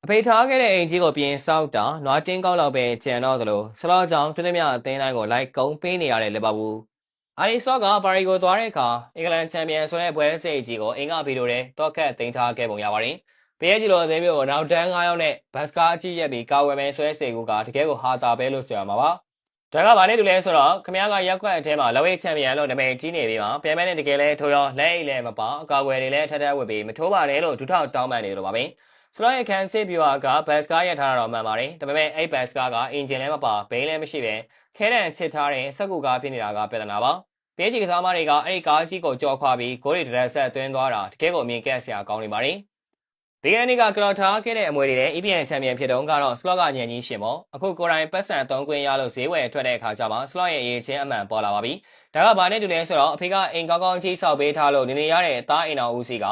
အဖေထားခဲ့တဲ့အင်ကြီးကိုပြင်ဆောက်တာနွားတင်းကောက်လောက်ပဲကျန်တော့သလိုဆလော့ကြောင့်တွင်းသမျှအသင်းတိုင်းကိုလိုက်ကုန်းပေးနေရတဲ့လီဗာပူးအာရီဆော့ကပါရီကိုသွားတဲ့အခါအင်္ဂလန်ချန်ပီယံဆိုတဲ့ပွဲစိတ်ကြီးကိုအင်္ဂါဗီလိုတဲ့တော့ခတ်တင်ထားခဲ့ပုံရပါတယ်။PSGလိုအသင်းမျိုးကိုနောက်တန်း9ယောက်နဲ့ဘတ်စကားအကြီးရက်ပြီးကာဝယ်မဲဆွဲစေကူကတကယ်ကိုဟာတာပဲလို့ဆိုရမှာပါ။ဒါကဘာနဲ့တူလဲဆိုတော့ခမရကရက်ခွက်အထဲမှာလက်ဝဲချန်ပီယံလို့နာမည်ကြီးနေပြီးမှပြန်မဲနဲ့တကယ်လဲထိုးရောလက်အိတ်လည်းမပါအကာဝယ်တွေလည်းထထဝစ်ပြီးမထိုးပါနဲ့လို့ဒုထောက်တောင်းပန်နေလို့ပါပဲ။ဆလော့ရဲ့ခန်းစစ်ဗျူဟာကဘတ်စကားရထားတာတော့မှန်ပါတယ်ဒါပေမဲ့အဲ့ဘတ်စကားကအင်ဂျင်လည်းမပါဘိန်းလည်းမရှိပဲခဲတံချစ်ထားတဲ့စက်ကူကားဖြစ်နေတာကပြဿနာပါPSGကစားမတွေကအဲ့ဒီကားကြီးကိုကြော်ခွာပြီးဂိုးတွေတရက်ဆက်သွင်းသွားတာတကယ်ကိုအမြင်ကက်စရာကောင်းနေပါတယ်ဒီကနေ့ကကလော်ထားခဲ့တဲ့အမွေတွေနဲ့ EPL ချန်ပီယံဖြစ်တုန်းကတော့ Slot ကညံကြီးရှင်ပေါ့အခုကိုယ်တိုင်ပတ်စံ3ခွင့်ရလို့ဈေးဝယ်ထွက်တဲ့အခါကျမှ Slot ရဲ့အရေးချင်းအမှန်ပေါ်လာပါပြီဒါကဘာနဲ့တူလဲဆိုတော့အဖေကအိမ်ကောင်းကောင်းကြီးဆောက်ပေးထားလို့နေရတဲ့အသားအိမ်တော်ဦးစီးက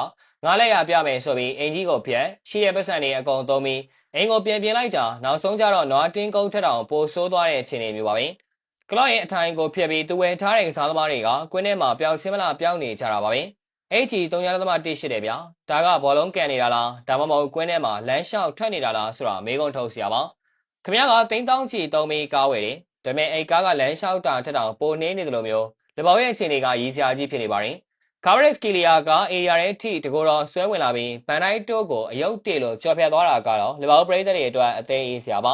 ငါလက်ရပြမယ်ဆိုပြီးအင်ကြီးကိုဖြတ်ရှိတဲ့ပတ်စံတွေအကုန်သုံးပြီးအိမ်ကိုပြင်လိုက်တာနောက်ဆုံးကျတော့နွားတင်းကုန်းထက်တောင်ပိုဆိုးသွားတဲ့အခြေအနေမျိုးပါပဲကလော့ရဲ့အထိုင်ကိုဖျက်ပြီးသူဝယ်ထားတဲ့ကစားသမားတွေကကွင်းထဲမှာပျောက်ချင်းမလားပျောက်နေကြတာပါပဲHG 3.1ရှိတယ်ဗျာဒါကဘောလုံးကန်နေတာလားဒါမှမဟုတ်ကွင်းထဲမှာလမ်းလျှောက်ထွက်နေတာလားဆိုတာမေးခွန်းထုတ်စရာပါခင်ဗျားကတိန်းတောင်းချီသုံးပြီးကားဝယ်တယ်ဒါပေမဲ့အဲ့ကားကလမ်းလျှောက်တာထက်တောင်ပိုနေနေတယ်လို့မျိုးဒီဘောင်ရဲ့အခြေအနေကရည်စရာကြီးဖြစ်နေပါတယ်ကာရက်စကီလီယာကအေရီယာရဲ့ထိတကိုယ်တော်ဆွဲဝင်လာပြီးဘန်တိုင်းတိုးကိုအယုတ်တေလို့ကြော်ဖြတ်သွားတာကတော့လီဗာပူးပရိသတ်တွေအတွက်အသေးအေးစရာပါ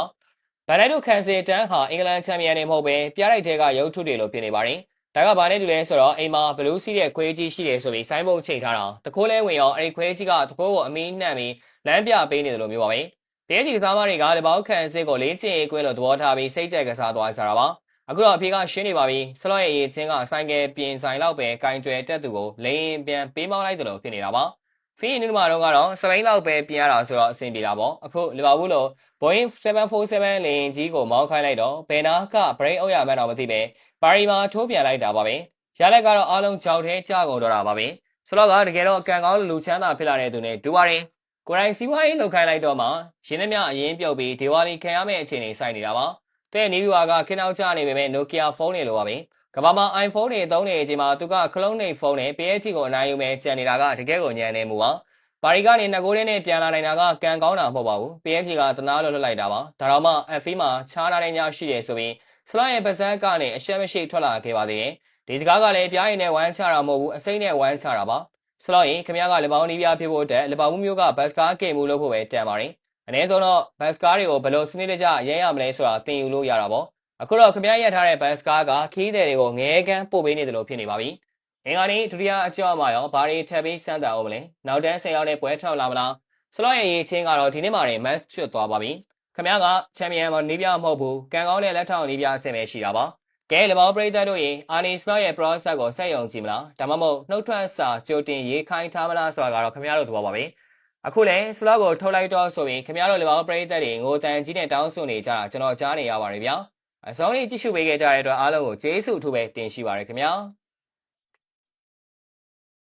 ဘန်တိုင်းတိုးခန်စီတန်ဟာအင်္ဂလန်ချန်ပီယံတွေမဟုတ်ပဲပြားလိုက်တဲ့ကရုပ်ထုတွေလို့ဖြစ်နေပါတယ်ဒါကဘာနဲ့တူလဲဆိုတော့အိမ်မှာဘလူးစီးတဲ့ခွေးကြီးရှိတယ်ဆိုပြီးဆိုင်းဘုတ်ချိန်ထားတာတခိုးလဲဝင်ရောအဲ့ဒီခွေးကြီးကတခိုးကိုအမီးနှံ့ပြီးလမ်းပြပေးနေတယ်လို့မျိုးပါပဲPSGကစားမတွေကလီဗာပူးခန်စစ်ကိုလေးချင်ရေးကွင်းလို့သဘောထားပြီးစိတ်ကြိုက်ကစားသွားကြတာပါအခုတော့အဖေကရှင်းနေပါပြီဆလော့ရဲ့အရေးချင်းကဆိုင်ကယ်ပြင်ဆိုင်လောက်ပဲကင်ကျွဲတက်သူကိုလိန်ပြန်ပေးမောင်းလိုက်တယ်လို့ဖြစ်နေတာပါဖီးနူးမှာတော့ကတော့စပိန်လောက်ပဲပြင်ရတာဆိုတော့အဆင်ပြေတာပေါ့အခုလီဗာပူးလို Boeing 747လေယာဉ်ကြီးကိုမောင်းခိုင်းလိုက်တော့ဘယ်နာက break အုပ်ရမှန်းတော့မသိပဲပါရီမှာထိုးပြန်လိုက်တာပါပဲရလက်ကတော့အားလုံးကြောက်သေးကြကုန်တော့တာပါပဲဆလော့ကတကယ်တော့အကန်ကောင်းလူချမ်းသာဖြစ်လာတဲ့သူနဲ့ဒူပါရင်ကိုယ်တိုင်စီးပွားရေးလုပ်ခိုင်းလိုက်တော့မှရင်းနှမြအရင်ပြုတ်ပြီးဒေဝါလီခံရမယ့်အခြေအနေစိုက်နေတာပါတဲ့နီးဗျူဟာကခင်းနောက်ကျနေပေမဲ့ Nokia ဖုန်းတွေလိုပါပဲကမ္ဘာမှာ iPhone တွေသုံးနေတဲ့အချိန်မှာသူကခလုံးနေဖုန်းနဲ့ PSG ကိုအနိုင်ယူမဲ့ကြံနေတာကတကယ်ကိုညံနေမှုပါပါရီကနေ2ဂိုးနဲ့ပြန်လာနိုင်တာကကန်ကောင်းတာမဟုတ်ပါဘူး PSG ကတနာလို့လွတ်လိုက်တာပါဒါတော့မှ FA မှာချားထားတဲ့ညရှိတယ်ဆိုပြီးဆလာရဲ့ပါဇက်ကနေအရှက်မရှိထွက်လာခဲ့ပါသေးတယ်ဒီစကားကလည်းပြားရည်နဲ့ဝမ်းချတာမဟုတ်ဘူးအစိမ့်နဲ့ဝမ်းချတာပါဆလာရင်ခင်ဗျားကလီဗာပူးနီးပြဖြစ်ဖို့အတွက်လီဗာပူးမျိုးကဘတ်စကားဂိမ်းမှုလုပ်ဖို့ပဲတန်ပါတယ်အနည်းဆုံးတော့ဘတ်စကားတွေကိုဘယ်လိုစနစ်တကျရဲရမလဲဆိုတာသင်ယူလို့ရတာပေါ့အခုတော့ခင်ဗျားရထားတဲ့ဘတ်စကားကခီးတဲ့တွေကိုငဲကန်းပို့ပေးနေတယ်လို့ဖြစ်နေပါပြီအင်္ဂါနေ့ဒုတိယအကြောင်းမှာရောဘာတွေထပ်ပြီးစမ်းတာအောင်မလဲနောက်တန်း10ရောက်တဲ့ပွဲထောက်လာမလားဆလော့ရဲ့ရေးချင်းကတော့ဒီနေ့မှမတ်ချွတ်သွားပါပြီခင်ဗျားကချန်ပီယံမနီးပြမဟုတ်ဘူးကန်ကောင်းတဲ့လက်ထောက်နီးပြအဆင်ပဲရှိတာပါကဲလီဗာပူးပရိသတ်တို့ရေအာနီစလော့ရဲ့ process ကိုဆက်ယုံကြည့်မလားဒါမှမဟုတ်နှုတ်ထွက်စာကြိုတင်ရေးခိုင်းထားမလားဆိုတာကတော့ခင်ဗျားတို့သဘောပါပဲအခုလဲစလော့ကိုထုတ်လိုက်တော့ဆိုရင်ခင်ဗျားတို့လီဗာပူးပရိသတ်တွေငိုတန်ကြီးနဲ့တောင်းဆိုနေကြတာကျွန်တော်ကြားနေရပါတယ်ဗျာအစောင်းလေးကြည့်ရှုပေးခဲ့ကြတဲ့အတွက်အားလုံးကိုကျေးဇူးအထူးပဲတင်ရှိပါရခင်ဗျာ